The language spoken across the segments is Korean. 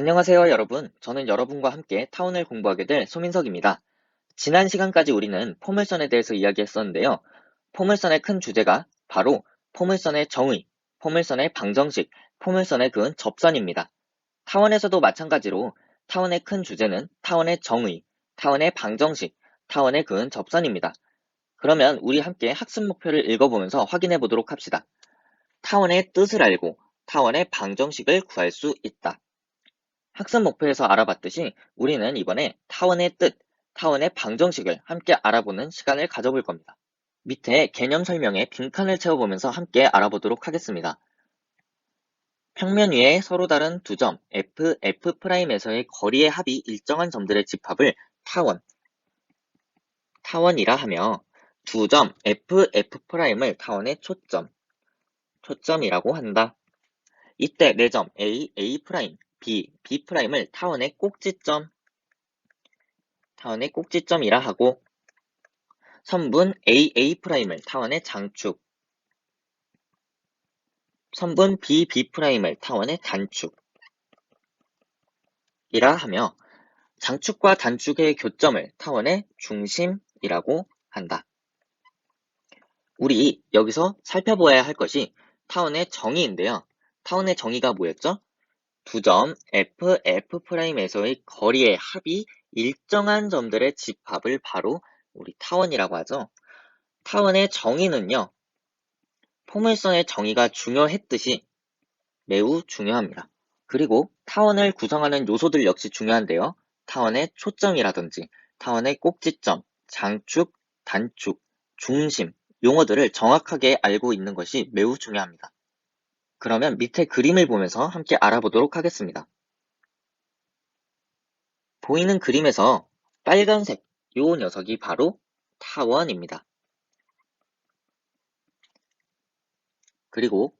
안녕하세요, 여러분. 저는 여러분과 함께 타원을 공부하게 될 소민석입니다. 지난 시간까지 우리는 포물선에 대해서 이야기했었는데요. 포물선의 큰 주제가 바로 포물선의 정의, 포물선의 방정식, 포물선의 그은 접선입니다. 타원에서도 마찬가지로 타원의 큰 주제는 타원의 정의, 타원의 방정식, 타원의 그은 접선입니다. 그러면 우리 함께 학습 목표를 읽어보면서 확인해 보도록 합시다. 타원의 뜻을 알고 타원의 방정식을 구할 수 있다. 학습 목표에서 알아봤듯이 우리는 이번에 타원의 뜻, 타원의 방정식을 함께 알아보는 시간을 가져볼 겁니다. 밑에 개념 설명에 빈칸을 채워보면서 함께 알아보도록 하겠습니다. 평면 위에 서로 다른 두 점 F, F'에서의 거리의 합이 일정한 점들의 집합을 타원이라 하며 두 점 F, F'을 타원의 초점이라고 한다. 이때 네 점 A, A', B, B'을 타원의 꼭지점이라 하고 선분 AA'을 타원의 장축, 선분 BB'을 타원의 단축이라 하며 장축과 단축의 교점을 타원의 중심이라고 한다. 우리 여기서 살펴보아야 할 것이 타원의 정의인데요. 타원의 정의가 뭐였죠? 두 점 F, F'에서의 거리의 합이 일정한 점들의 집합을 바로 우리 타원이라고 하죠. 타원의 정의는요. 포물선의 정의가 중요했듯이 매우 중요합니다. 그리고 타원을 구성하는 요소들 역시 중요한데요. 타원의 초점이라든지 타원의 꼭지점, 장축, 단축, 중심 용어들을 정확하게 알고 있는 것이 매우 중요합니다. 그러면 밑에 그림을 보면서 함께 알아보도록 하겠습니다. 보이는 그림에서 빨간색 요 녀석이 바로 타원입니다. 그리고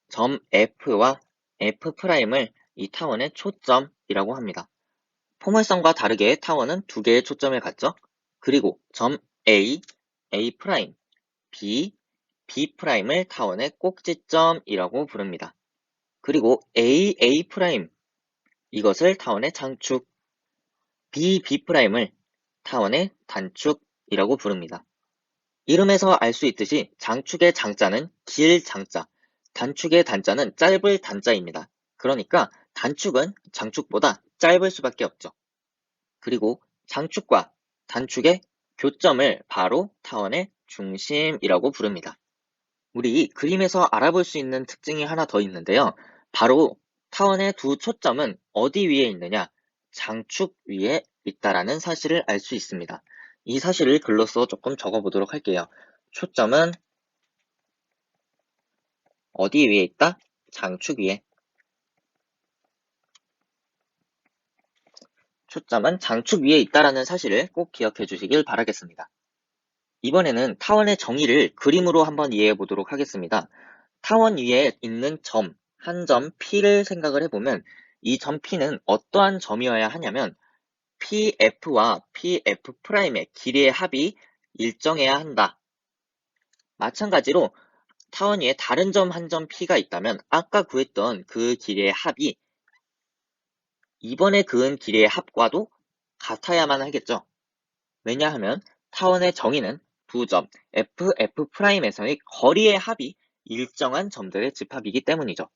점 F와 F'을 이 타원의 초점이라고 합니다. 포물선과 다르게 타원은 두 개의 초점을 갖죠. 그리고 점 A, A', B, B'을 타원의 꼭지점이라고 부릅니다. 그리고 A, A' 이것을 타원의 장축, B, B'을 타원의 단축이라고 부릅니다. 이름에서 알 수 있듯이 장축의 장자는 길 장자, 단축의 단자는 짧을 단자입니다. 그러니까 단축은 장축보다 짧을 수밖에 없죠. 그리고 장축과 단축의 교점을 바로 타원의 중심이라고 부릅니다. 우리 그림에서 알아볼 수 있는 특징이 하나 더 있는데요. 바로 타원의 두 초점은 어디 위에 있느냐? 장축 위에 있다라는 사실을 알 수 있습니다. 이 사실을 글로써 조금 적어보도록 할게요. 초점은 어디 위에 있다? 장축 위에. 초점은 장축 위에 있다라는 사실을 꼭 기억해 주시길 바라겠습니다. 이번에는 타원의 정의를 그림으로 한번 이해해 보도록 하겠습니다. 타원 위에 있는 점, 한 점 P를 생각을 해보면 이 점 P는 어떠한 점이어야 하냐면 PF와 PF'의 길이의 합이 일정해야 한다. 마찬가지로 타원 위에 다른 점 한 점 P가 있다면 아까 구했던 그 길이의 합이 이번에 그은 길이의 합과도 같아야만 하겠죠. 왜냐하면 타원의 정의는 두 점 F, F'에서의 거리의 합이 일정한 점들의 집합이기 때문이죠.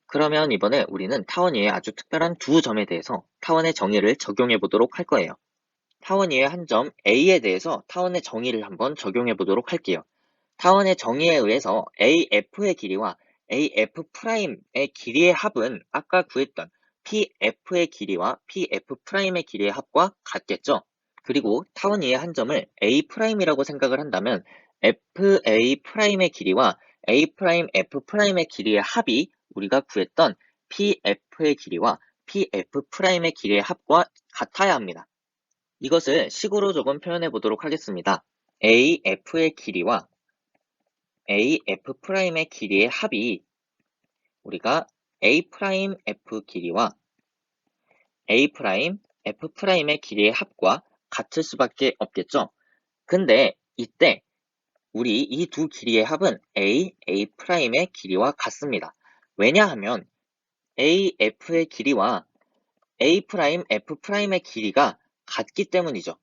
그러면 이번에 우리는 타원 위에 아주 특별한 두 점에 대해서 타원의 정의를 적용해 보도록 할 거예요. 타원 위에 한 점 A에 대해서 타원의 정의를 한번 적용해 보도록 할게요. 타원의 정의에 의해서 AF의 길이와 AF'의 길이의 합은 아까 구했던 PF의 길이와 PF'의 길이의 합과 같겠죠? 그리고 타원 위의 한 점을 A'이라고 생각을 한다면 FA'의 길이와 A'F'의 길이의 합이 우리가 구했던 PF의 길이와 PF'의 길이의 합과 같아야 합니다. 이것을 식으로 조금 표현해 보도록 하겠습니다. AF의 길이와 AF'의 길이의 합이 우리가 A'F 길이와 A'F'의 길이의 합과 같을 수밖에 없겠죠. 근데 이때 우리 이 두 길이의 합은 A'의 길이와 같습니다. 왜냐하면 AF의 길이와 A', F'의 길이가 같기 때문이죠.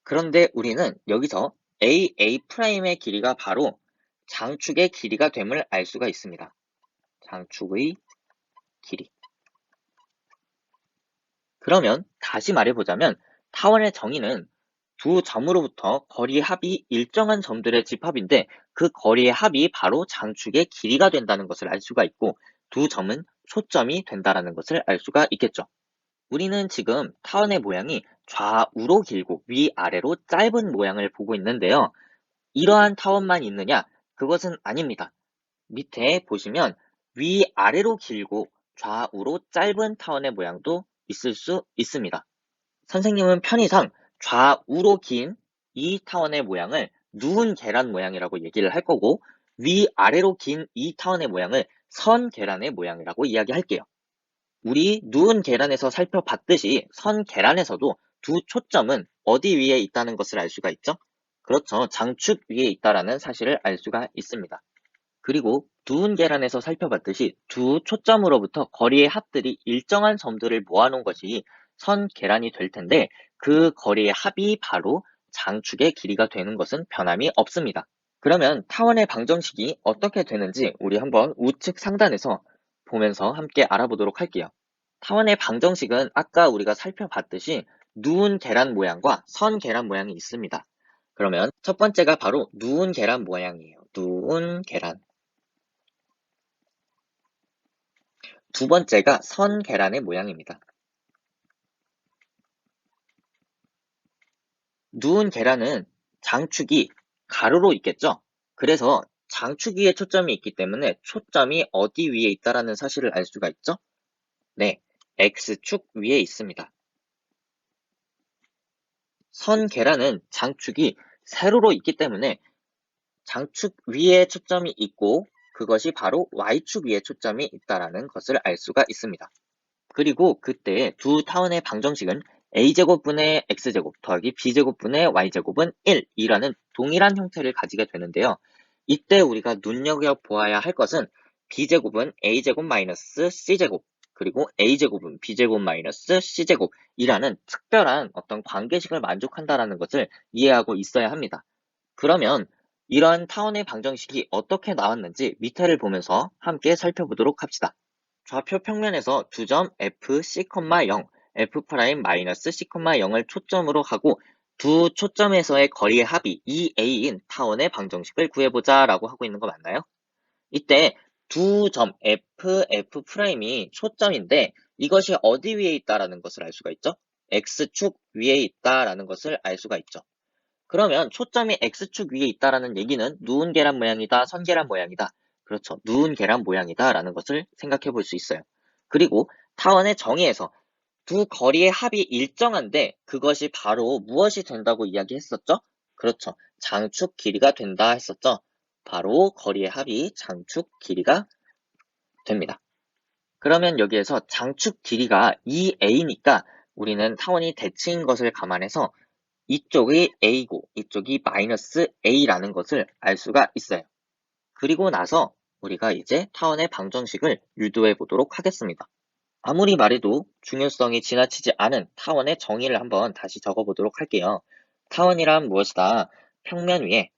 그런데 우리는 여기서 A'의 길이가 바로 장축의 길이가 됨을 알 수가 있습니다. 장축의 길이. 그러면 다시 말해보자면 타원의 정의는 두 점으로부터 거리의 합이 일정한 점들의 집합인데 그 거리의 합이 바로 장축의 길이가 된다는 것을 알 수가 있고 두 점은 초점이 된다는 것을 알 수가 있겠죠. 우리는 지금 타원의 모양이 좌우로 길고 위아래로 짧은 모양을 보고 있는데요. 이러한 타원만 있느냐? 그것은 아닙니다. 밑에 보시면 위아래로 길고 좌우로 짧은 타원의 모양도 있을 수 있습니다. 선생님은 편의상 좌우로 긴 이 타원의 모양을 누운 계란 모양이라고 얘기를 할 거고 위아래로 긴 이 타원의 모양을 선 계란의 모양이라고 이야기할게요. 우리 누운 계란에서 살펴봤듯이 선 계란에서도 두 초점은 어디 위에 있다는 것을 알 수가 있죠? 그렇죠. 장축 위에 있다는 사실을 알 수가 있습니다. 그리고 누운 계란에서 살펴봤듯이 두 초점으로부터 거리의 합들이 일정한 점들을 모아놓은 것이 선 계란이 될 텐데 그 거리의 합이 바로 장축의 길이가 되는 것은 변함이 없습니다. 그러면 타원의 방정식이 어떻게 되는지 우리 한번 우측 상단에서 보면서 함께 알아보도록 할게요. 타원의 방정식은 아까 우리가 살펴봤듯이 누운 계란 모양과 선 계란 모양이 있습니다. 그러면 첫 번째가 바로 누운 계란 모양이에요. 누운 계란. 두 번째가 선 계란의 모양입니다. 누운 계란은 장축이 가로로 있겠죠? 그래서 장축 위에 초점이 있기 때문에 초점이 어디 위에 있다는 사실을 알 수가 있죠? 네, X축 위에 있습니다. 선 계란은 장축이 세로로 있기 때문에 장축 위에 초점이 있고 그것이 바로 Y축 위에 초점이 있다는 것을 알 수가 있습니다. 그리고 그때 두 타원의 방정식은 a제곱분의 x제곱 더하기 b제곱분의 y제곱은 1이라는 동일한 형태를 가지게 되는데요. 이때 우리가 눈여겨보아야 할 것은 b제곱은 a제곱 마이너스 c제곱 그리고 a제곱은 b제곱 마이너스 c제곱이라는 특별한 어떤 관계식을 만족한다는 것을 이해하고 있어야 합니다. 그러면 이러한 타원의 방정식이 어떻게 나왔는지 밑에를 보면서 함께 살펴보도록 합시다. 좌표 평면에서 두 점 fc,0, f'-c,0을 초점으로 하고 두 초점에서의 거리의 합이 2a인 타원의 방정식을 구해보자 라고 하고 있는 거 맞나요? 이때 두 점 f'이 초점인데 이것이 어디 위에 있다라는 것을 알 수가 있죠? x축 위에 있다라는 것을 알 수가 있죠. 그러면 초점이 X축 위에 있다라는 얘기는 누운 계란 모양이다, 선 계란 모양이다. 그렇죠. 누운 계란 모양이다 라는 것을 생각해 볼 수 있어요. 그리고 타원의 정의에서 두 거리의 합이 일정한데 그것이 바로 무엇이 된다고 이야기했었죠? 그렇죠. 장축 길이가 된다 했었죠. 바로 거리의 합이 장축 길이가 됩니다. 그러면 여기에서 장축 길이가 2a니까 우리는 타원이 대칭인 것을 감안해서 이쪽이 a고 이쪽이 마이너스 a라는 것을 알 수가 있어요. 그리고 나서 우리가 이제 타원의 방정식을 유도해 보도록 하겠습니다. 아무리 말해도 중요성이 지나치지 않은 타원의 정의를 한번 다시 적어 보도록 할게요. 타원이란 무엇이다? 평면 위에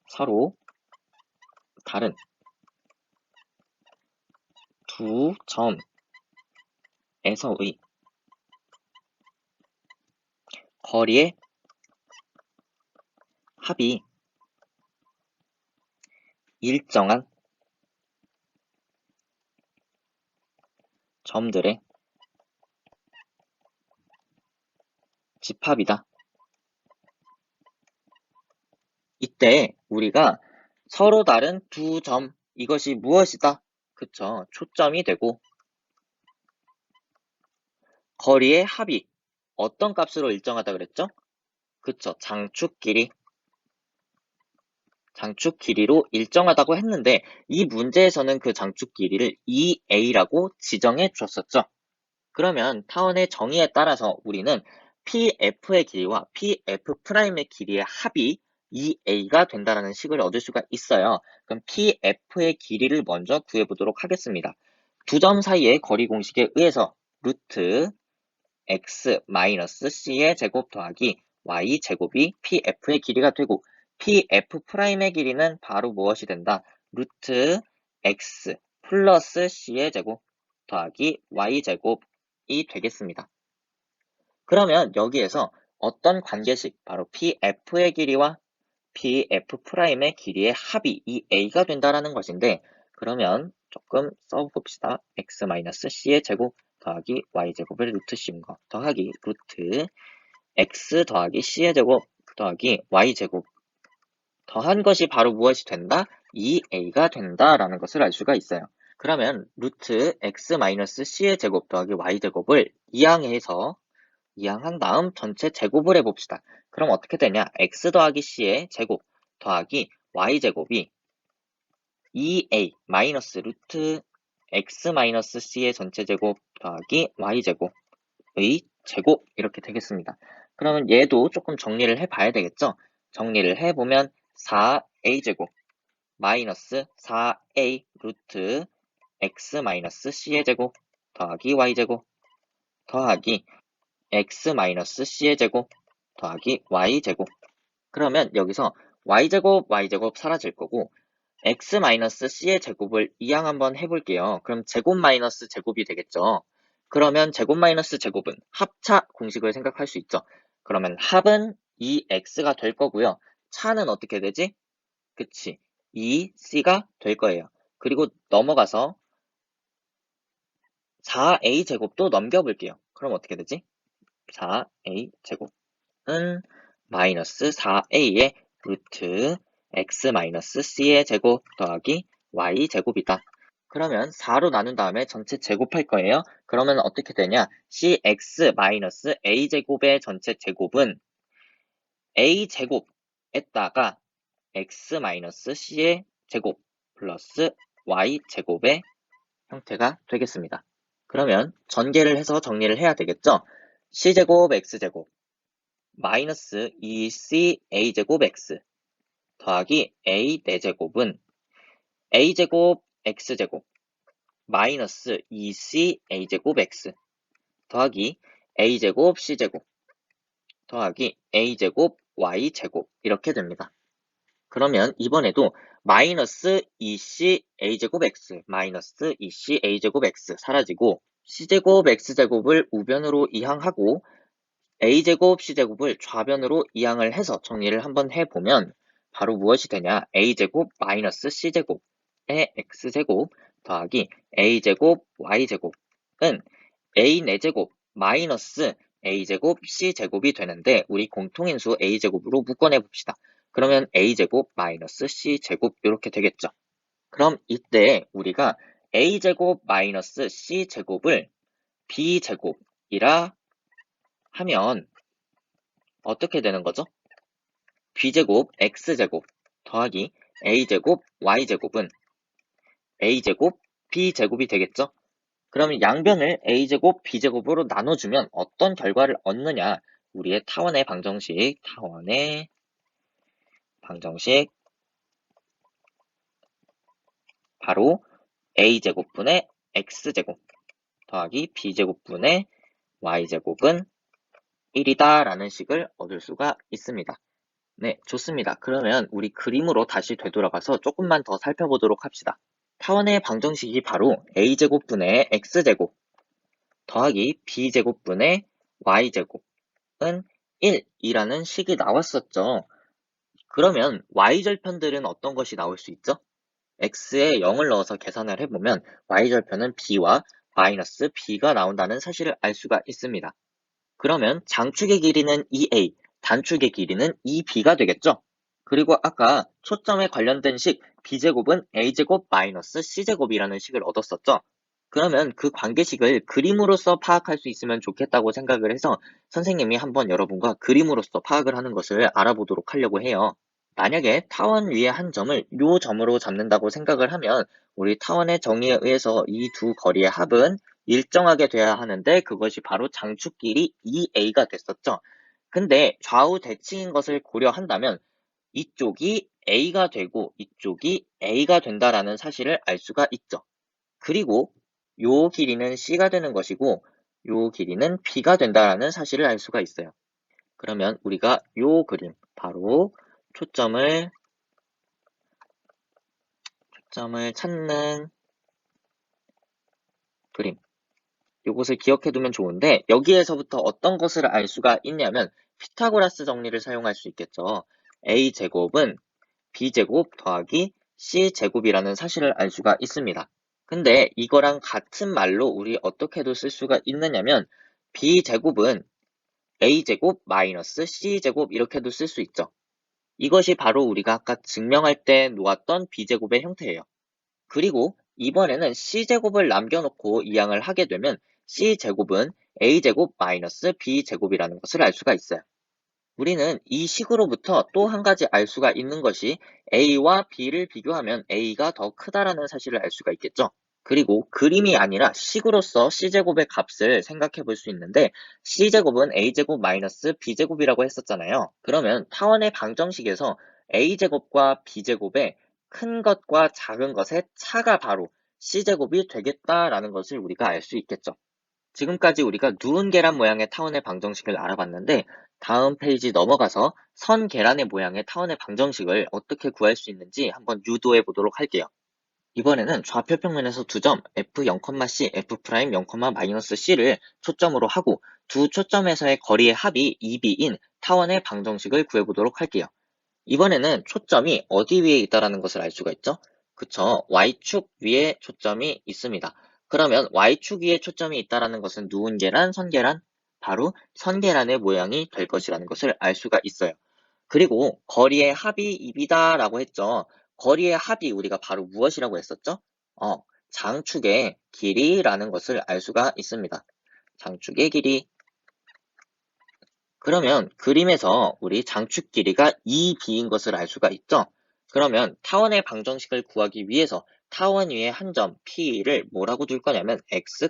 서로 다른 두 점에서의 거리의 합이 일정한 점들의 집합이다. 이때 우리가 서로 다른 두 점, 이것이 무엇이다? 그쵸. 초점이 되고 거리의 합이 어떤 값으로 일정하다 그랬죠? 그쵸. 장축 길이로 일정하다고 했는데 이 문제에서는 그 장축 길이를 2a라고 지정해 주었었죠. 그러면 타원의 정의에 따라서 우리는 PF의 길이와 PF'의 길이의 합이 2a가 된다라는 식을 얻을 수가 있어요. 그럼 PF의 길이를 먼저 구해보도록 하겠습니다. 두 점 사이의 거리 공식에 의해서 루트 x-c의 제곱 더하기 y제곱이 PF의 길이가 되고 PF'의 길이는 바로 무엇이 된다? 루트 x 플러스 c의 제곱 더하기 y제곱이 되겠습니다. 그러면 여기에서 어떤 관계식, 바로 PF의 길이와 PF'의 길이의 합이 이 a가 된다라는 것인데, 그러면 조금 써봅시다. x-c의 제곱 더하기 y제곱을 루트 씌운 거 더하기 루트 x 더하기 c의 제곱 더하기 y제곱 더한 것이 바로 무엇이 된다? 2a가 된다라는 것을 알 수가 있어요. 그러면 루트 x-c의 제곱 더하기 y제곱을 이항한 다음 전체 제곱을 해봅시다. 그럼 어떻게 되냐? x 더하기 c의 제곱 더하기 y제곱이 2a 마이너스 루트 x-c의 전체 제곱 더하기 y제곱의 제곱 이렇게 되겠습니다. 그러면 얘도 조금 정리를 해봐야 되겠죠? 정리를 해보면 4a제곱 마이너스 4a 루트 x-c의 제곱 더하기 y제곱 더하기 x-c의 제곱 더하기 y제곱. 그러면 여기서 y제곱 사라질 거고 x-c의 제곱을 이항 한번 해볼게요. 그럼 제곱 마이너스 제곱이 되겠죠. 그러면 제곱 마이너스 제곱은 합차 공식을 생각할 수 있죠. 그러면 합은 2x가 될 거고요. 차는 어떻게 되지? 그치. 2c가 될 거예요. 그리고 넘어가서 4a 제곱도 넘겨볼게요. 그럼 어떻게 되지? 4a 제곱은 마이너스 4a의 루트 x-c의 제곱 더하기 y 제곱이다. 그러면 4로 나눈 다음에 전체 제곱할 거예요. 그러면 어떻게 되냐? cx-a 제곱의 전체 제곱은 a 제곱에다가 x-c의 제곱 플러스 y 제곱의 형태가 되겠습니다. 그러면 전개를 해서 정리를 해야 되겠죠? c제곱 x제곱 마이너스 2c a제곱 x 더하기 a 4제곱은 a제곱 x제곱 마이너스 2c a제곱 x 더하기 a제곱 c제곱 더하기 a제곱 y제곱 이렇게 됩니다. 그러면 이번에도 마이너스 2c a제곱 x 마이너스 2c a제곱 x 사라지고 c제곱 x제곱을 우변으로 이항하고 a제곱 c제곱을 좌변으로 이항을 해서 정리를 한번 해보면 바로 무엇이 되냐? a제곱 마이너스 c제곱의 x제곱 더하기 a제곱 y제곱은 a 4제곱 마이너스 a제곱 c제곱이 되는데 우리 공통인수 a제곱으로 묶어내봅시다. 그러면 a제곱 마이너스 c제곱 이렇게 되겠죠. 그럼 이때 우리가 a제곱 마이너스 c제곱을 b제곱이라 하면 어떻게 되는 거죠? b제곱 x제곱 더하기 a제곱 y제곱은 a제곱 b제곱이 되겠죠? 그러면 양변을 a제곱 b제곱으로 나눠주면 어떤 결과를 얻느냐? 우리의 타원의 방정식 바로 a제곱분의 x제곱 더하기 b제곱분의 y제곱은 1이다 라는 식을 얻을 수가 있습니다. 네, 좋습니다. 그러면 우리 그림으로 다시 되돌아가서 조금만 더 살펴보도록 합시다. 타원의 방정식이 바로 a제곱분의 x제곱 더하기 b제곱분의 y제곱은 1이라는 식이 나왔었죠. 그러면 y절편들은 어떤 것이 나올 수 있죠? x에 0을 넣어서 계산을 해보면 y절편은 b와 마이너스 b가 나온다는 사실을 알 수가 있습니다. 그러면 장축의 길이는 2a, 단축의 길이는 2b가 되겠죠? 그리고 아까 초점에 관련된 식 b제곱은 a제곱 마이너스 c제곱이라는 식을 얻었었죠? 그러면 그 관계식을 그림으로써 파악할 수 있으면 좋겠다고 생각을 해서 선생님이 한번 여러분과 그림으로써 파악을 하는 것을 알아보도록 하려고 해요. 만약에 타원 위에 한 점을 요 점으로 잡는다고 생각을 하면 우리 타원의 정의에 의해서 이 두 거리의 합은 일정하게 돼야 하는데 그것이 바로 장축길이 2a가 됐었죠. 근데 좌우 대칭인 것을 고려한다면 이쪽이 A가 되고 이쪽이 A가 된다라는 사실을 알 수가 있죠. 그리고 요 길이는 C가 되는 것이고 요 길이는 B가 된다라는 사실을 알 수가 있어요. 그러면 우리가 요 그림, 바로 초점을 찾는 그림, 요것을 기억해 두면 좋은데, 여기에서부터 어떤 것을 알 수가 있냐면 피타고라스 정리를 사용할 수 있겠죠. A제곱은 B제곱 더하기 C제곱이라는 사실을 알 수가 있습니다. 근데 이거랑 같은 말로 우리 어떻게도 쓸 수가 있느냐면 B제곱은 A제곱 마이너스 C제곱 이렇게도 쓸 수 있죠. 이것이 바로 우리가 아까 증명할 때 놓았던 B제곱의 형태예요. 그리고 이번에는 C제곱을 남겨놓고 이항을 하게 되면 C제곱은 A제곱 마이너스 B제곱이라는 것을 알 수가 있어요. 우리는 이 식으로부터 또 한 가지 알 수가 있는 것이 A와 B를 비교하면 A가 더 크다라는 사실을 알 수가 있겠죠. 그리고 그림이 아니라 식으로서 C제곱의 값을 생각해 볼 수 있는데, C제곱은 A제곱 마이너스 B제곱이라고 했었잖아요. 그러면 타원의 방정식에서 A제곱과 B제곱의 큰 것과 작은 것의 차가 바로 C제곱이 되겠다라는 것을 우리가 알 수 있겠죠. 지금까지 우리가 누운 계란 모양의 타원의 방정식을 알아봤는데, 다음 페이지 넘어가서 선 계란의 모양의 타원의 방정식을 어떻게 구할 수 있는지 한번 유도해 보도록 할게요. 이번에는 좌표 평면에서 두 점 F0,C, F'0,-C를 초점으로 하고 두 초점에서의 거리의 합이 2B인 타원의 방정식을 구해보도록 할게요. 이번에는 초점이 어디 위에 있다는 것을 알 수가 있죠? 그쵸, Y축 위에 초점이 있습니다. 그러면 Y축 위에 초점이 있다는 것은 누운 계란, 선 계란? 바로 선 계란의 모양이 될 것이라는 것을 알 수가 있어요. 그리고 거리의 합이 2B다라고 했죠. 거리의 합이 우리가 바로 무엇이라고 했었죠? 장축의 길이라는 것을 알 수가 있습니다. 장축의 길이. 그러면 그림에서 우리 장축 길이가 2B인 것을 알 수가 있죠? 그러면 타원의 방정식을 구하기 위해서 타원 위에 한 점 P를 뭐라고 둘 거냐면 X,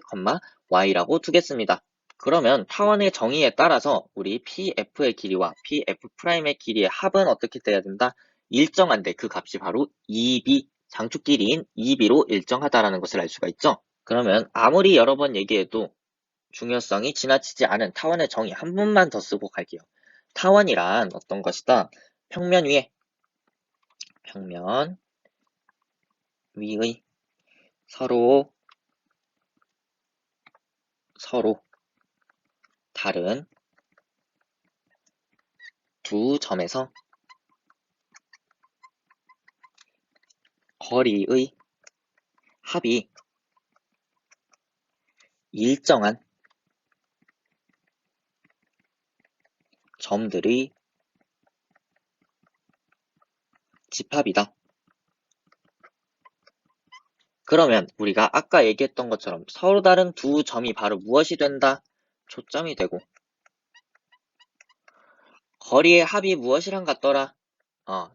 Y라고 두겠습니다. 그러면 타원의 정의에 따라서 우리 PF의 길이와 PF'의 길이의 합은 어떻게 돼야 된다? 일정한데 그 값이 바로 2B, 장축 길이인 2B로 일정하다라는 것을 알 수가 있죠? 그러면 아무리 여러 번 얘기해도 중요성이 지나치지 않은 타원의 정의 한 번만 더 쓰고 갈게요. 타원이란 어떤 것이다? 평면 위의 서로 다른 두 점에서 거리의 합이 일정한 점들의 집합이다. 그러면 우리가 아까 얘기했던 것처럼 서로 다른 두 점이 바로 무엇이 된다? 초점이 되고, 거리의 합이 무엇이랑 같더라?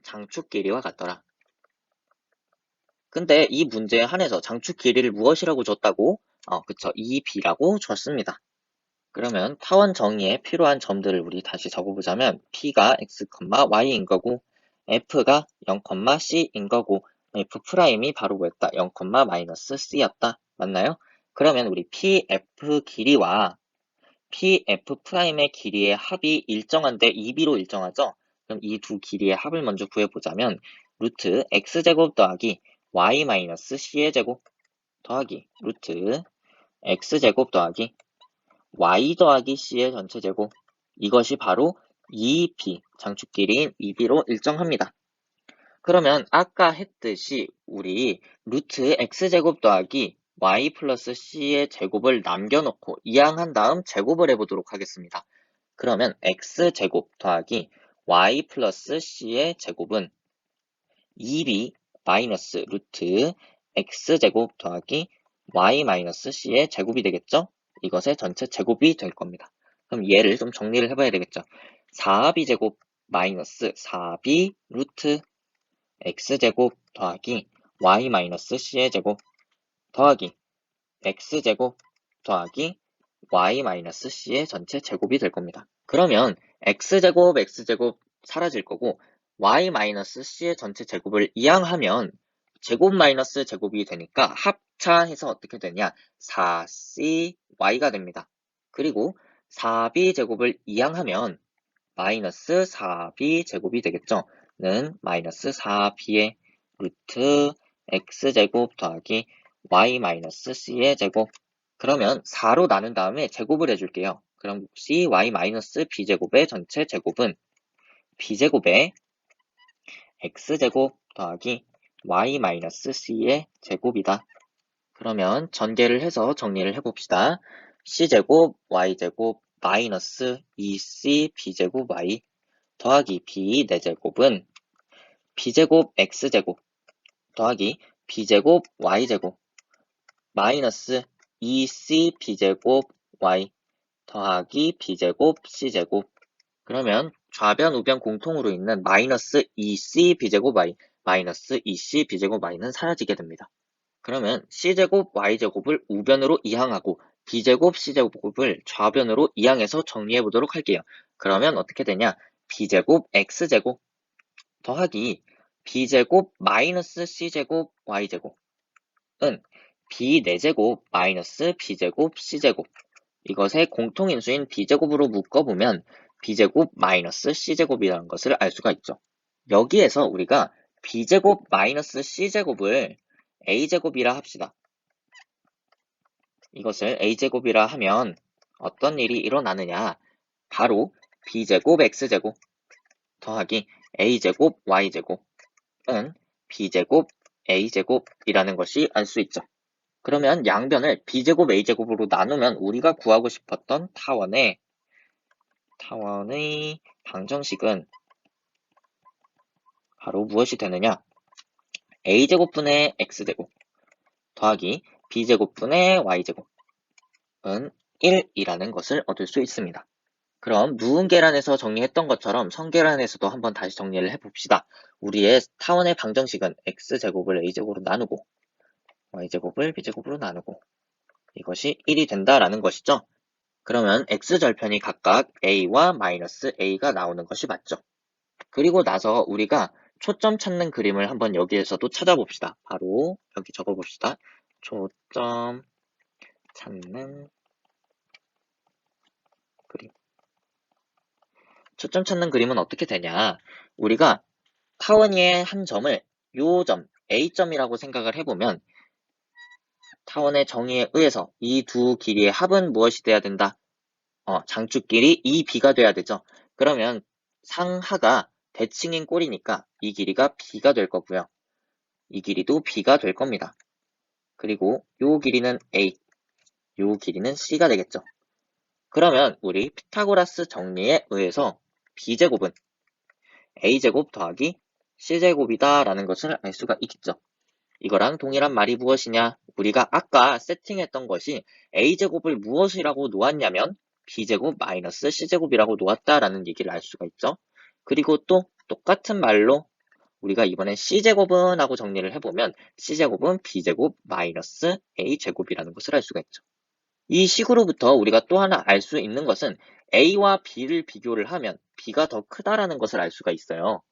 장축 길이와 같더라. 근데 이 문제에 한해서 장축 길이를 무엇이라고 줬다고? 그쵸, 2B라고 줬습니다. 그러면 타원 정의에 필요한 점들을 우리 다시 적어보자면 P가 X, Y인 거고 F가 0,C인 거고 F'이 바로 뭐였다? 0,-C였다. 맞나요? 그러면 우리 PF 길이와 PF'의 길이의 합이 일정한데 2B로 일정하죠? 그럼 이 두 길이의 합을 먼저 구해보자면 루트 X제곱 더하기 Y-C의 제곱 더하기 루트 X제곱 더하기 Y 더하기 C의 전체 제곱, 이것이 바로 2B, 장축 길이인 2B로 일정합니다. 그러면 아까 했듯이 우리 루트 X제곱 더하기 Y 플러스 C의 제곱을 남겨놓고 이항한 다음 제곱을 해보도록 하겠습니다. 그러면 X제곱 더하기 Y 플러스 C의 제곱은 2B 마이너스 루트 X제곱 더하기 Y 마이너스 C의 제곱이 되겠죠? 이것의 전체 제곱이 될 겁니다. 그럼 얘를 좀 정리를 해봐야 되겠죠? 4B 제곱 마이너스 4B 루트 X제곱 더하기 Y 마이너스 C의 제곱 더하기 X제곱 더하기 Y 마이너스 C의 전체 제곱이 될 겁니다. 그러면 X제곱 사라질 거고 y-c의 전체 제곱을 이항하면 제곱 마이너스 제곱이 되니까 합차해서 어떻게 되냐? 4cy가 됩니다. 그리고 4b 제곱을 이항하면 마이너스 4b 제곱이 되겠죠? 는 마이너스 4b의 루트 x제곱 더하기 y-c의 제곱. 그러면 4로 나눈 다음에 제곱을 해줄게요. 그럼 혹시 y-b제곱의 전체 제곱은 b제곱의 x제곱 더하기 y-c의 제곱이다. 그러면 전개를 해서 정리를 해봅시다. c제곱 y제곱 마이너스 2c b제곱 y 더하기 b 4제곱은 b제곱 x제곱 더하기 b제곱 y제곱 마이너스 2c b제곱 y 더하기 b제곱 c제곱. 그러면 좌변 우변 공통으로 있는 마이너스 2c b제곱 y 마이너스 2c b제곱 y는 사라지게 됩니다. 그러면 c제곱 y제곱을 우변으로 이항하고 b제곱 c제곱을 좌변으로 이항해서 정리해 보도록 할게요. 그러면 어떻게 되냐? b제곱 x제곱 더하기 b제곱 마이너스 c제곱 y제곱은 b 4제곱 마이너스 b제곱 c제곱. 이것의 공통인수인 b제곱으로 묶어보면 b제곱 마이너스 c제곱이라는 것을 알 수가 있죠. 여기에서 우리가 b제곱 마이너스 c제곱을 a제곱이라 합시다. 이것을 a제곱이라 하면 어떤 일이 일어나느냐? 바로 b제곱 x제곱 더하기 a제곱 y제곱은 b제곱 a제곱이라는 것이 알 수 있죠. 그러면 양변을 b제곱 a제곱으로 나누면 우리가 구하고 싶었던 타원의 방정식은 바로 무엇이 되느냐? a제곱분의 x제곱 더하기 b제곱분의 y제곱은 1이라는 것을 얻을 수 있습니다. 그럼 누운 계란에서 정리했던 것처럼 성계란에서도 한번 다시 정리를 해봅시다. 우리의 타원의 방정식은 x제곱을 a제곱으로 나누고 y제곱을 b제곱으로 나누고 이것이 1이 된다라는 것이죠. 그러면 x절편이 각각 a와 마이너스 a가 나오는 것이 맞죠. 그리고 나서 우리가 초점 찾는 그림을 한번 여기에서도 찾아봅시다. 바로 여기 적어봅시다. 초점 찾는 그림. 초점 찾는 그림은 어떻게 되냐? 우리가 타원의 한 점을 요 점, A점이라고 생각을 해보면 타원의 정의에 의해서 이 두 길이의 합은 무엇이 돼야 된다? 장축 길이 2b가 돼야 되죠. 그러면 상하가 대칭인 꼴이니까 이 길이가 b가 될 거고요. 이 길이도 b가 될 겁니다. 그리고 요 길이는 a, 요 길이는 c가 되겠죠. 그러면 우리 피타고라스 정리에 의해서 b제곱은 a제곱 더하기 c제곱이다 라는 것을 알 수가 있겠죠. 이거랑 동일한 말이 무엇이냐? 우리가 아까 세팅했던 것이 a제곱을 무엇이라고 놓았냐면 b제곱 마이너스 c제곱이라고 놓았다라는 얘기를 알 수가 있죠. 그리고 또 똑같은 말로 우리가 이번엔 c제곱은 하고 정리를 해보면 c제곱은 b제곱 마이너스 a제곱이라는 것을 알 수가 있죠. 이 식으로부터 우리가 또 하나 알 수 있는 것은 a와 b를 비교를 하면 b가 더 크다라는 것을 알 수가 있어요.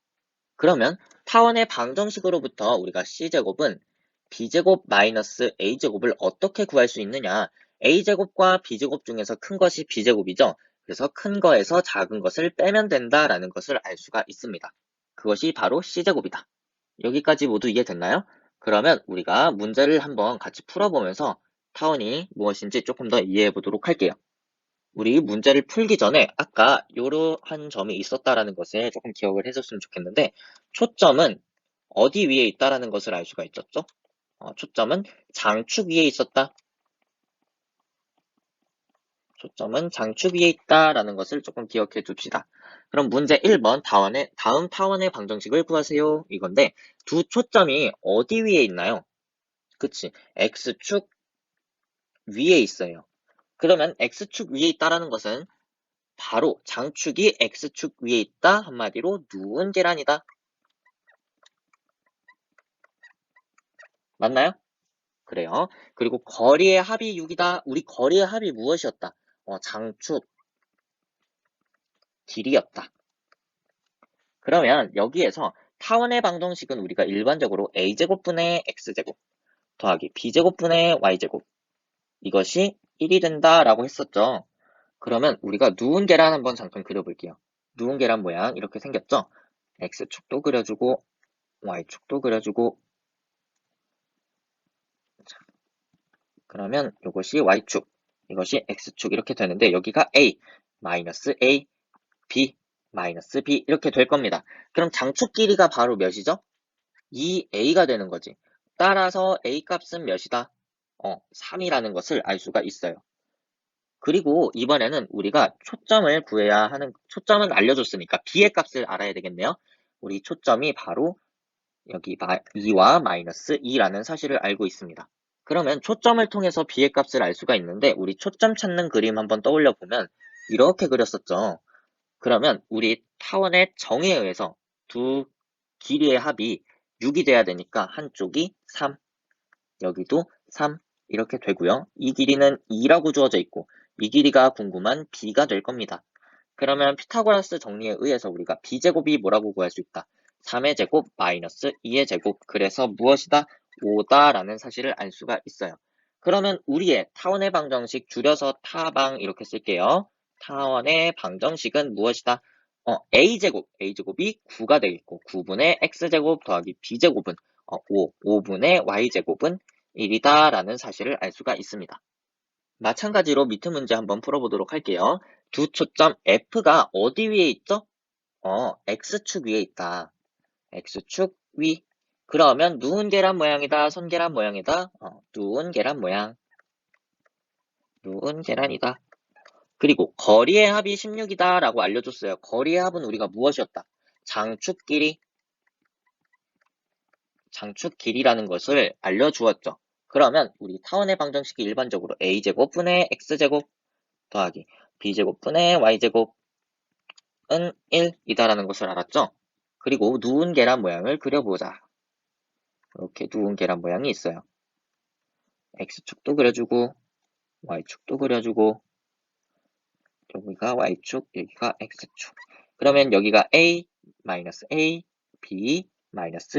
그러면 타원의 방정식으로부터 우리가 c제곱은 b제곱 마이너스 a제곱을 어떻게 구할 수 있느냐? a제곱과 b제곱 중에서 큰 것이 b제곱이죠. 그래서 큰 거에서 작은 것을 빼면 된다라는 것을 알 수가 있습니다. 그것이 바로 c제곱이다. 여기까지 모두 이해됐나요? 그러면 우리가 문제를 한번 같이 풀어보면서 타원이 무엇인지 조금 더 이해해 보도록 할게요. 우리 문제를 풀기 전에 아까 이러한 점이 있었다라는 것을 조금 기억을 해줬으면 좋겠는데 초점은 어디 위에 있다라는 것을 알 수가 있었죠? 초점은 장축 위에 있었다. 초점은 장축 위에 있다라는 것을 조금 기억해 둡시다. 그럼 문제 1번 다음 타원의 방정식을 구하세요. 이건데 두 초점이 어디 위에 있나요? 그치, X축 위에 있어요. 그러면 X축 위에 있다라는 것은 바로 장축이 X축 위에 있다. 한마디로 누운 계란이다. 맞나요? 그래요. 그리고 거리의 합이 6이다. 우리 거리의 합이 무엇이었다? 장축 길이였다. 그러면 여기에서 타원의 방정식은 우리가 일반적으로 a제곱분의 x제곱 더하기 b제곱분의 y제곱 이것이 1이 된다라고 했었죠. 그러면 우리가 누운 계란 한번 잠깐 그려볼게요. 누운 계란 모양 이렇게 생겼죠? x축도 그려주고 y축도 그려주고 그러면 이것이 y축 이것이 x축 이렇게 되는데 여기가 a, 마이너스 a, b, 마이너스 b 이렇게 될 겁니다. 그럼 장축 길이가 바로 몇이죠? 2a가 되는 거지. 따라서 a 값은 몇이다? 3이라는 것을 알 수가 있어요. 그리고 이번에는 우리가 초점을 구해야 하는, 초점은 알려줬으니까 b의 값을 알아야 되겠네요. 우리 초점이 바로 여기 2와 마이너스 2라는 사실을 알고 있습니다. 그러면 초점을 통해서 b의 값을 알 수가 있는데 우리 초점 찾는 그림 한번 떠올려 보면 이렇게 그렸었죠. 그러면 우리 타원의 정의에 의해서 두 길이의 합이 6이 돼야 되니까 한쪽이 3, 여기도 3 이렇게 되고요. 이 길이는 2라고 주어져 있고 이 길이가 궁금한 b가 될 겁니다. 그러면 피타고라스 정리에 의해서 우리가 b제곱이 뭐라고 구할 수 있다? 3의 제곱 마이너스 2의 제곱 그래서 무엇이다? 5다 라는 사실을 알 수가 있어요. 그러면 우리의 타원의 방정식 줄여서 타방 이렇게 쓸게요. 타원의 방정식은 무엇이다? a제곱이 9가 되겠고 9분의 x제곱 더하기 b제곱은 5분의 y제곱은 1이다 라는 사실을 알 수가 있습니다. 마찬가지로 밑에 문제 한번 풀어보도록 할게요. 두 초점 F가 어디 위에 있죠? X축 위에 있다. X축 위. 그러면 누운 계란 모양이다, 선 계란 모양이다? 누운 계란 모양. 누운 계란이다. 그리고 거리의 합이 16이다 라고 알려줬어요. 거리의 합은 우리가 무엇이었다? 장축 길이라는 것을 알려주었죠. 그러면 우리 타원의 방정식이 일반적으로 a제곱분의 x제곱 더하기 b제곱분의 y제곱은 1이다라는 것을 알았죠? 그리고 누운 계란 모양을 그려보자. 이렇게 누운 계란 모양이 있어요. x축도 그려주고 y축도 그려주고 여기가 y축, 여기가 x축. 그러면 여기가 a, a, b,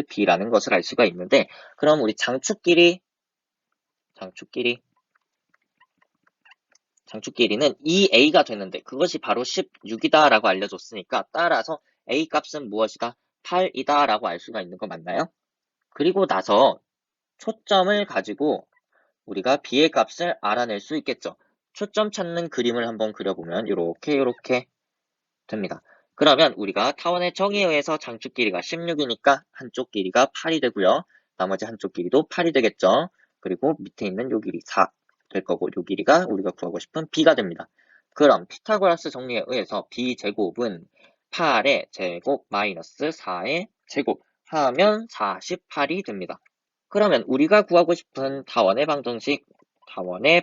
b라는 것을 알 수가 있는데 그럼 우리 장축 길이는 2a가 되는데 그것이 바로 16이다 라고 알려줬으니까 따라서 a 값은 무엇이다? 8이다 라고 알 수가 있는 거 맞나요? 그리고 나서 초점을 가지고 우리가 b의 값을 알아낼 수 있겠죠. 초점 찾는 그림을 한번 그려보면 이렇게 됩니다. 그러면 우리가 타원의 정의에 의해서 장축 길이가 16이니까 한쪽 길이가 8이 되고요. 나머지 한쪽 길이도 8이 되겠죠. 그리고 밑에 있는 요 길이 4 될 거고 요 길이가 우리가 구하고 싶은 b가 됩니다. 그럼 피타고라스 정리에 의해서 b제곱은 8의 제곱 마이너스 4의 제곱 하면 48이 됩니다. 그러면 우리가 구하고 싶은 타원의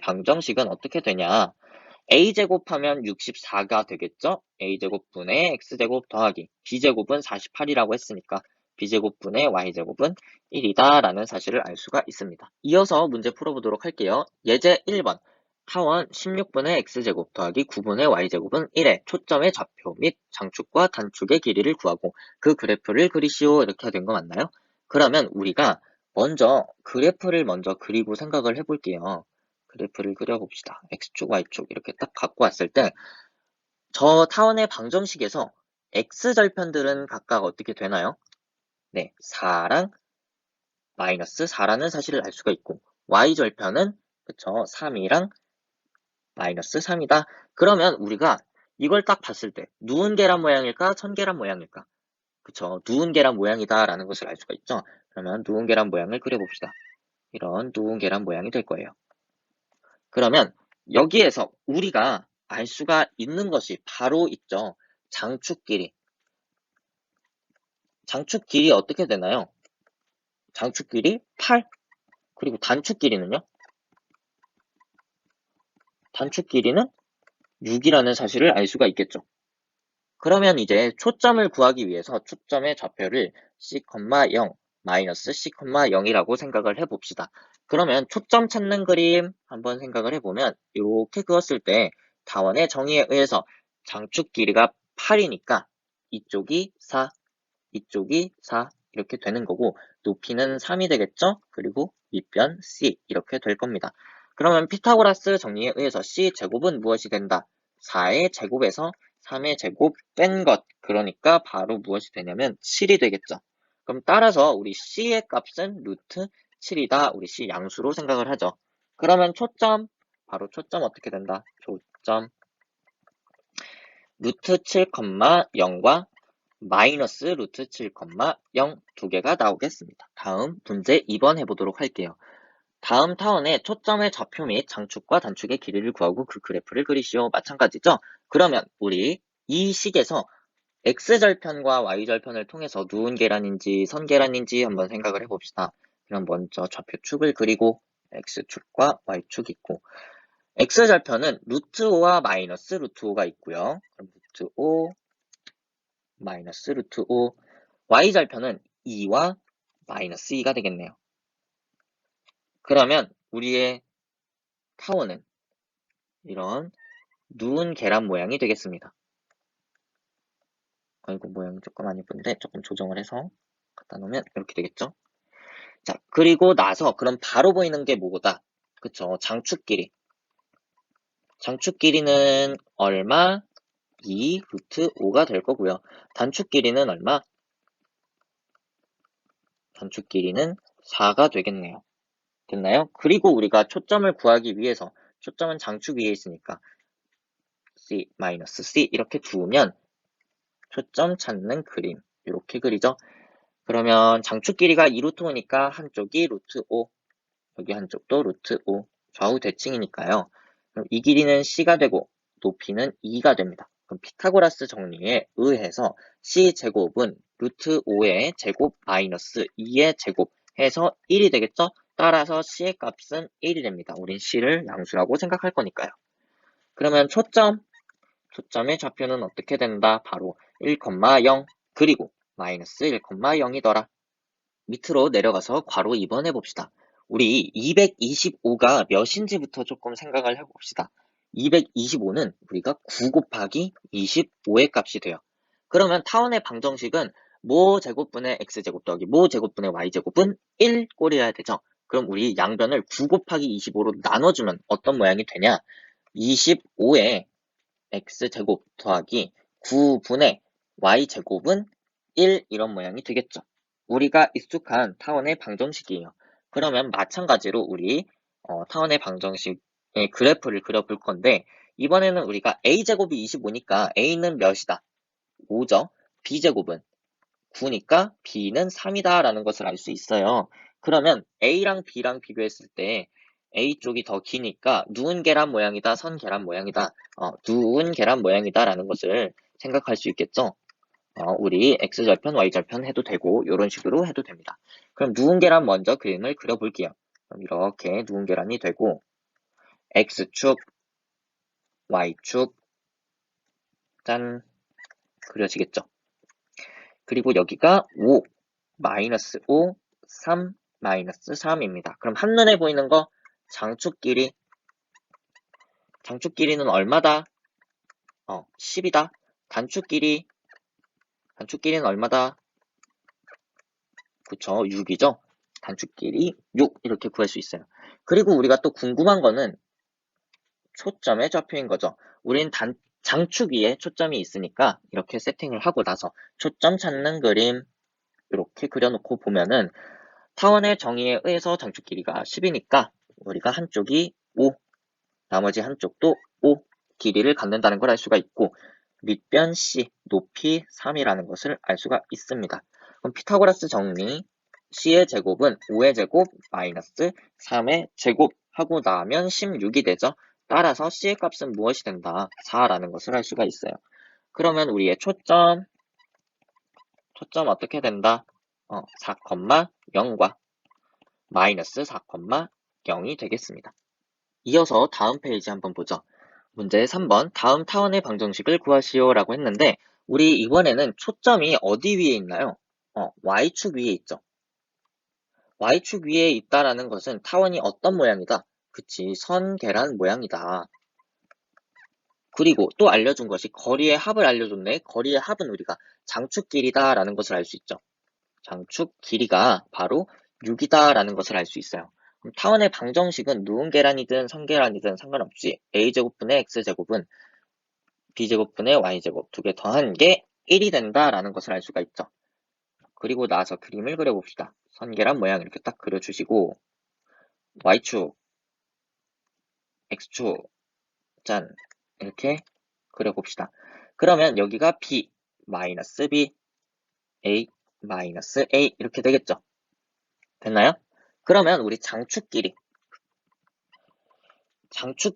방정식은 어떻게 되냐? a제곱하면 64가 되겠죠? a제곱분의 x제곱 더하기 b제곱은 48이라고 했으니까 b제곱분의 y제곱은 1이다 라는 사실을 알 수가 있습니다. 이어서 문제 풀어보도록 할게요. 예제 1번 타원 16분의 x제곱 더하기 9분의 y제곱은 1의 초점의 좌표 및 장축과 단축의 길이를 구하고 그 그래프를 그리시오 이렇게 된 거 맞나요? 그러면 우리가 먼저 그래프를 먼저 그리고 생각을 해볼게요. 그래프를 그려봅시다. x축, y축 이렇게 딱 갖고 왔을 때 저 타원의 방정식에서 x절편들은 각각 어떻게 되나요? 네, 4랑 마이너스 4라는 사실을 알 수가 있고 y절편은 그쵸 3이랑 마이너스 3이다. 그러면 우리가 이걸 딱 봤을 때 누운 계란 모양일까? 선 계란 모양일까? 그쵸 누운 계란 모양이다 라는 것을 알 수가 있죠. 그러면 누운 계란 모양을 그려봅시다. 이런 누운 계란 모양이 될 거예요. 그러면 여기에서 우리가 알 수가 있는 것이 바로 있죠. 장축 길이. 장축 길이 어떻게 되나요? 장축 길이 8. 그리고 단축 길이는요? 단축 길이는 6이라는 사실을 알 수가 있겠죠. 그러면 이제 초점을 구하기 위해서 초점의 좌표를 c, 0, 마이너스 c, 0이라고 생각을 해봅시다. 그러면 초점 찾는 그림 한번 생각을 해보면 이렇게 그었을 때 다원의 정의에 의해서 장축 길이가 8이니까 이쪽이 4, 이쪽이 4 이렇게 되는 거고 높이는 3이 되겠죠? 그리고 밑변 C 이렇게 될 겁니다. 그러면 피타고라스 정리에 의해서 C제곱은 무엇이 된다? 4의 제곱에서 3의 제곱 뺀 것. 그러니까 바로 무엇이 되냐면 7이 되겠죠. 그럼 따라서 우리 C의 값은 루트 7이다. 우리 C 양수로 생각을 하죠. 그러면 초점, 바로 초점 어떻게 된다? 초점 루트 7,0과 마이너스 루트 7,0 두 개가 나오겠습니다. 다음 문제 2번 해보도록 할게요. 다음 타원의 초점의 좌표 및 장축과 단축의 길이를 구하고 그 그래프를 그리시오. 마찬가지죠? 그러면 우리 이 식에서 x절편과 y절편을 통해서 누운 계란인지 선 계란인지 한번 생각을 해봅시다. 그럼 먼저 좌표축을 그리고 x축과 y축 있고 x절편은 루트 5와 마이너스 루트 5가 있고요. 그럼 루트 5 마이너스 루트 5 y절편은 2와 마이너스 2가 되겠네요. 그러면 우리의 타원은 이런 누운 계란 모양이 되겠습니다. 아이고 모양이 조금 안 예쁜데 조금 조정을 해서 갖다 놓으면 이렇게 되겠죠. 자, 그리고 나서 그럼 바로 보이는 게 뭐다? 그쵸, 장축 길이. 장축 길이는 얼마? 2 루트 5가 될 거고요. 단축 길이는 얼마? 단축 길이는 4가 되겠네요. 됐나요? 그리고 우리가 초점을 구하기 위해서 초점은 장축 위에 있으니까 C, C 이렇게 두으면 초점 찾는 그림 이렇게 그리죠. 그러면 장축 길이가 2 루트 5니까 한쪽이 루트 5 여기 한쪽도 루트 5 좌우 대칭이니까요. 그럼 이 길이는 C가 되고 높이는 2가 됩니다. 그럼 피타고라스 정리에 의해서 C제곱은 루트 5의 제곱 마이너스 2의 제곱 해서 1이 되겠죠? 따라서 C의 값은 1이 됩니다. 우린 C를 양수라고 생각할 거니까요. 그러면 초점의 좌표는 어떻게 된다? 바로 1,0 그리고 마이너스 1,0이더라. 밑으로 내려가서 괄호 2번 해봅시다. 우리 225가 몇인지부터 조금 생각을 해봅시다. 225는 우리가 9 곱하기 25의 값이 돼요. 그러면 타원의 방정식은 모 제곱분의 x제곱 더하기 모 제곱분의 y제곱은 1 꼴이어야 되죠. 그럼 우리 양변을 9 곱하기 25로 나눠주면 어떤 모양이 되냐? 25의 x제곱 더하기 9분의 y제곱은 1 이런 모양이 되겠죠. 우리가 익숙한 타원의 방정식이에요. 그러면 마찬가지로 우리 타원의 방정식의 그래프를 그려볼 건데 이번에는 우리가 a제곱이 25니까 a는 몇이다? 5죠. b제곱은 9니까 b는 3이다 라는 것을 알 수 있어요. 그러면 a랑 b랑 비교했을 때 A쪽이 더 기니까 누운 계란 모양이다, 선 계란 모양이다, 누운 계란 모양이다 라는 것을 생각할 수 있겠죠. 우리 X절편, Y절편 해도 되고 이런 식으로 해도 됩니다. 그럼 누운 계란 먼저 그림을 그려볼게요. 그럼 이렇게 누운 계란이 되고 X축, Y축 짠 그려지겠죠. 그리고 여기가 5, 마이너스 5, 3, 마이너스 3입니다. 그럼 한눈에 보이는 거 장축 길이는 얼마다? 10이다. 단축 길이는 얼마다? 그쵸, 6이죠. 단축 길이 6 이렇게 구할 수 있어요. 그리고 우리가 또 궁금한 거는 초점의 좌표인 거죠. 우린 장축 위에 초점이 있으니까 이렇게 세팅을 하고 나서 초점 찾는 그림 이렇게 그려놓고 보면은 타원의 정의에 의해서 장축 길이가 10이니까 우리가 한쪽이 5, 나머지 한쪽도 5 길이를 갖는다는 걸 알 수가 있고 밑변 C, 높이 3이라는 것을 알 수가 있습니다. 그럼 피타고라스 정리 C의 제곱은 5의 제곱 마이너스 3의 제곱 하고 나면 16이 되죠. 따라서 C의 값은 무엇이 된다? 4라는 것을 알 수가 있어요. 그러면 우리의 초점 어떻게 된다? 4,0과 마이너스 4,0이 되겠습니다. 이어서 다음 페이지 한번 보죠. 문제 3번 다음 타원의 방정식을 구하시오 라고 했는데 우리 이번에는 초점이 어디 위에 있나요? Y축 위에 있죠. Y축 위에 있다라는 것은 타원이 어떤 모양이다? 그치, 선 계란 모양이다. 그리고 또 알려준 것이 거리의 합을 알려줬네. 거리의 합은 우리가 장축 길이다 라는 것을 알 수 있죠. 장축 길이가 바로 6이다 라는 것을 알 수 있어요. 그럼 타원의 방정식은 누운 계란이든 선 계란이든 상관없이 a제곱분의 x제곱은 b제곱분의 y제곱 두 개 더한 게 1이 된다라는 것을 알 수가 있죠. 그리고 나서 그림을 그려봅시다. 선계란 모양 이렇게 딱 그려주시고 y축, x축, 짠 이렇게 그려봅시다. 그러면 여기가 b, 마이너스 b, a, 마이너스 a 이렇게 되겠죠. 됐나요? 그러면 우리 장축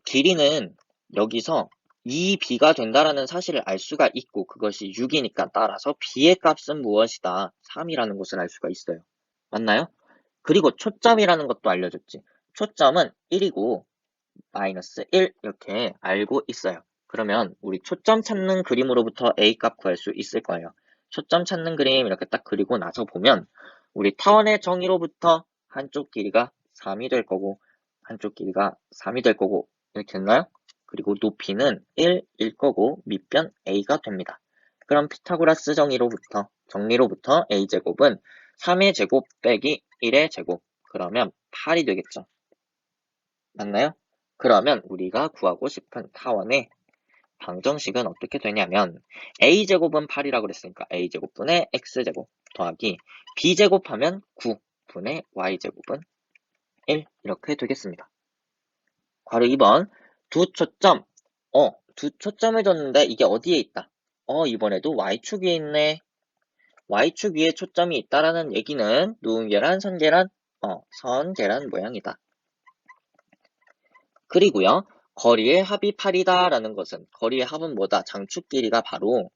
길이는 여기서 2b가 된다라는 사실을 알 수가 있고 그것이 6이니까 따라서 b의 값은 무엇이다? 3이라는 것을 알 수가 있어요. 맞나요? 그리고 초점이라는 것도 알려줬지. 초점은 1이고 마이너스 1 이렇게 알고 있어요. 그러면 우리 초점 찾는 그림으로부터 a 값 구할 수 있을 거예요. 초점 찾는 그림 이렇게 딱 그리고 나서 보면 우리 타원의 정의로부터 한쪽 길이가 3이 될 거고 한쪽 길이가 3이 될 거고 이렇게 됐나요? 그리고 높이는 1일 거고 밑변 a가 됩니다. 그럼 피타고라스 정리로부터 a제곱은 3의 제곱 빼기 1의 제곱 그러면 8이 되겠죠. 맞나요? 그러면 우리가 구하고 싶은 타원의 방정식은 어떻게 되냐면 a제곱은 8이라고 그랬으니까 a제곱분의 x제곱 더하기 b제곱하면 9 분의 y제곱은 1 이렇게 되겠습니다. 괄호 2번 두 초점을 줬는데 이게 어디에 있다? 이번에도 y축 위에 있네. y축 위에 초점이 있다라는 얘기는 누운 계란, 선 계란, 선 계란 모양이다. 그리고요, 거리의 합이 8이다 라는 것은 거리의 합은 뭐다? 장축 길이가 바로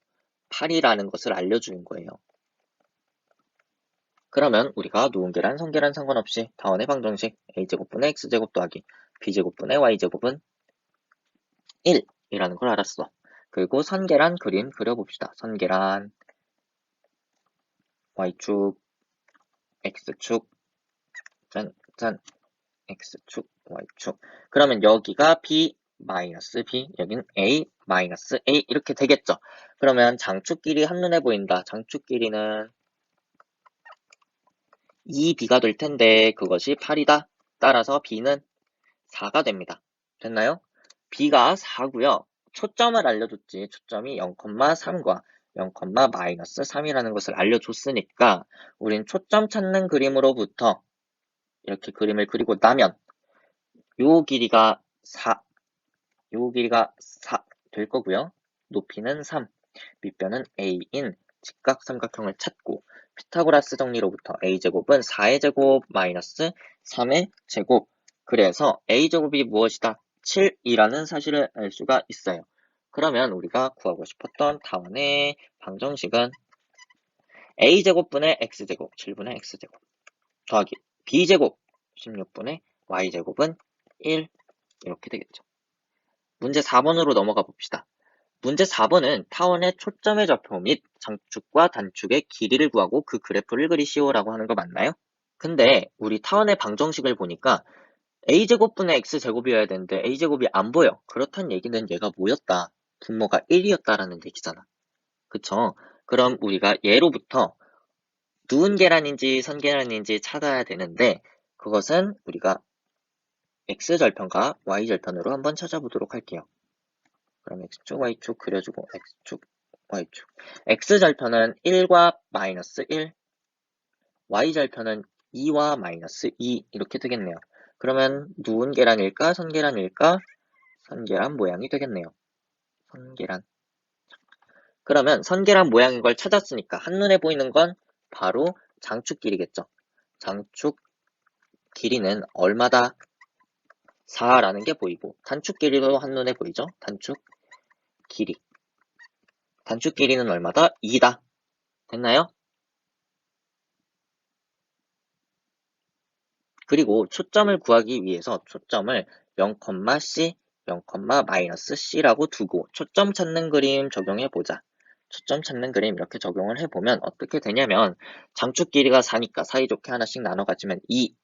8이라는 것을 알려주는 거예요. 그러면 우리가 누운 계란, 선 계란 상관없이 타원의 방정식 a제곱분의 x제곱 더하기 b제곱분의 y제곱은 1이라는 걸 알았어. 그리고 선 계란 그림 그려봅시다. 선 계란 y축, x축, 짠, x축, y축. 그러면 여기가 b, 마이너스 b, 여기는 a, 마이너스 a 이렇게 되겠죠. 그러면 장축 길이 한눈에 보인다. 장축 길이는 2b가 될 텐데 그것이 8이다. 따라서 b는 4가 됩니다. 됐나요? b가 4고요. 초점을 알려줬지. 초점이 0,3과 0, 마이너스 3이라는 것을 알려줬으니까 우린 초점 찾는 그림으로부터 이렇게 그림을 그리고 나면 요 길이가 4 될 거고요. 높이는 3, 밑변은 a인 직각삼각형을 찾고 피타고라스 정리로부터 a제곱은 4의 제곱 마이너스 3의 제곱 그래서 a제곱이 무엇이다? 7이라는 사실을 알 수가 있어요. 그러면 우리가 구하고 싶었던 타원의 방정식은 a제곱분의 x제곱 7분의 x제곱 더하기 b제곱 16분의 y제곱은 1 이렇게 되겠죠. 문제 4번으로 넘어가 봅시다. 문제 4번은 타원의 초점의 좌표 및 장축과 단축의 길이를 구하고 그 그래프를 그리시오라고 하는 거 맞나요? 근데 우리 타원의 방정식을 보니까 a제곱분의 x제곱이어야 되는데 a제곱이 안 보여. 그렇단 얘기는 얘가 뭐였다? 분모가 1이었다라는 얘기잖아. 그쵸? 그럼 우리가 얘로부터 누운 계란인지 선 계란인지 찾아야 되는데 그것은 우리가 x절편과 y절편으로 한번 찾아보도록 할게요. 그럼 x축, y축 그려주고 x축, y축. x절편은 1과 마이너스 1, y절편은 2와 마이너스 2 이렇게 되겠네요. 그러면 누운 계란일까? 선 계란일까? 선 계란 모양이 되겠네요. 선 계란. 그러면 선 계란 모양인 걸 찾았으니까 한눈에 보이는 건 바로 장축 길이겠죠. 장축 길이는 얼마다? 4라는 게 보이고 단축 길이도 한눈에 보이죠? 단축 길이. 단축 길이는 얼마다? 2다. 됐나요? 그리고 초점을 구하기 위해서 초점을 0,c, 0,-c라고 두고 초점 찾는 그림 적용해보자. 초점 찾는 그림 이렇게 적용을 해보면 어떻게 되냐면 장축 길이가 4니까 사이좋게 하나씩 나눠 가지면 2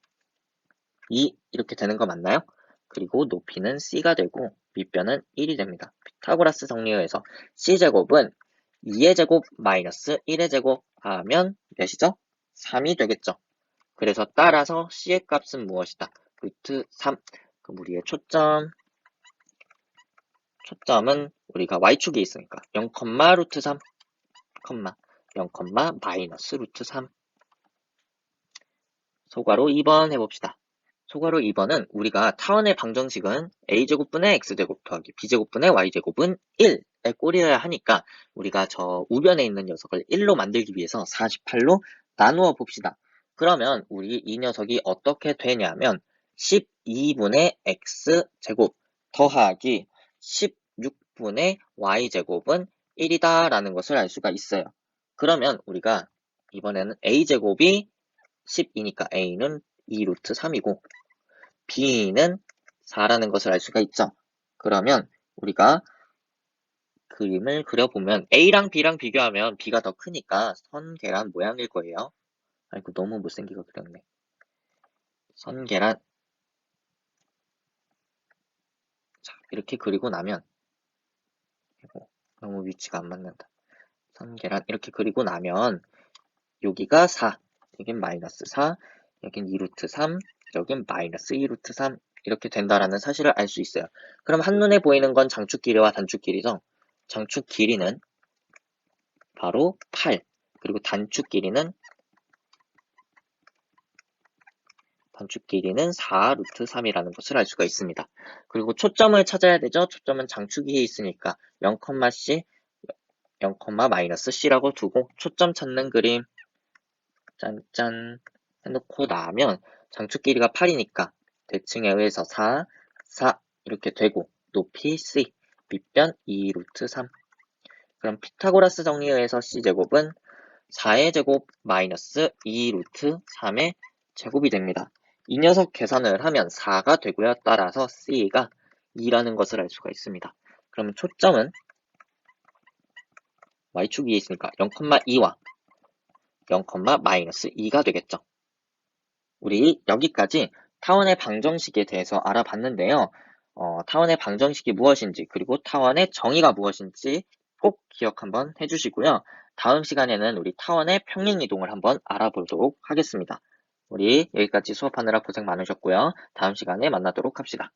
이렇게 되는 거 맞나요? 그리고 높이는 c가 되고 밑변은 1이 됩니다. 피타고라스 정리에서 c제곱은 2의 제곱 마이너스 1의 제곱 하면 몇이죠? 3이 되겠죠. 그래서 따라서 C의 값은 무엇이다? 루트 3. 그럼 우리의 초점은 우리가 Y축에 있으니까 0, 루트 3, 0, 마이너스 루트 3. 소괄호 2번 해봅시다. 소괄호 2번은 우리가 타원의 방정식은 a제곱분의 x제곱 더하기 b제곱분의 y제곱은 1에 꼴이어야 하니까 우리가 저 우변에 있는 녀석을 1로 만들기 위해서 48로 나누어 봅시다. 그러면 우리 이 녀석이 어떻게 되냐면 12분의 x제곱 더하기 16분의 y제곱은 1이다 라는 것을 알 수가 있어요. 그러면 우리가 이번에는 a제곱이 10이니까 a는 2루트 3이고 b는 4라는 것을 알 수가 있죠. 그러면 우리가 그림을 그려보면 a랑 b랑 비교하면 b가 더 크니까 선 계란 모양일 거예요. 아이고 너무 못생기게 그렸네. 선 계란. 자, 이렇게 그리고 나면 너무 위치가 안 맞는다. 선 계란 이렇게 그리고 나면 여기가 4, 여긴 마이너스 4, 여긴 2루트 3, 여긴 마이너스 2루트 3 이렇게 된다라는 사실을 알 수 있어요. 그럼 한눈에 보이는 건 장축 길이와 단축 길이죠. 장축 길이는 바로 8, 그리고 단축 길이는 4 루트 3이라는 것을 알 수가 있습니다. 그리고 초점을 찾아야 되죠. 초점은 장축 위에 있으니까 0,c, 0, 마이너스 c라고 두고 초점 찾는 그림 짠짠 해놓고 나면 장축 길이가 8이니까 대칭에 의해서 4, 4 이렇게 되고 높이 c, 밑변 2 루트 3. 그럼 피타고라스 정리에 의해서 c제곱은 4의 제곱 마이너스 2 루트 3의 제곱이 됩니다. 이 녀석 계산을 하면 4가 되고요. 따라서 c가 2라는 것을 알 수가 있습니다. 그러면 초점은 y축 위에 있으니까 0,2와 0, 마이너스 2가 되겠죠. 우리 여기까지 타원의 방정식에 대해서 알아봤는데요. 타원의 방정식이 무엇인지 그리고 타원의 정의가 무엇인지 꼭 기억 한번 해주시고요. 다음 시간에는 우리 타원의 평행이동을 한번 알아보도록 하겠습니다. 우리 여기까지 수업하느라 고생 많으셨고요. 다음 시간에 만나도록 합시다.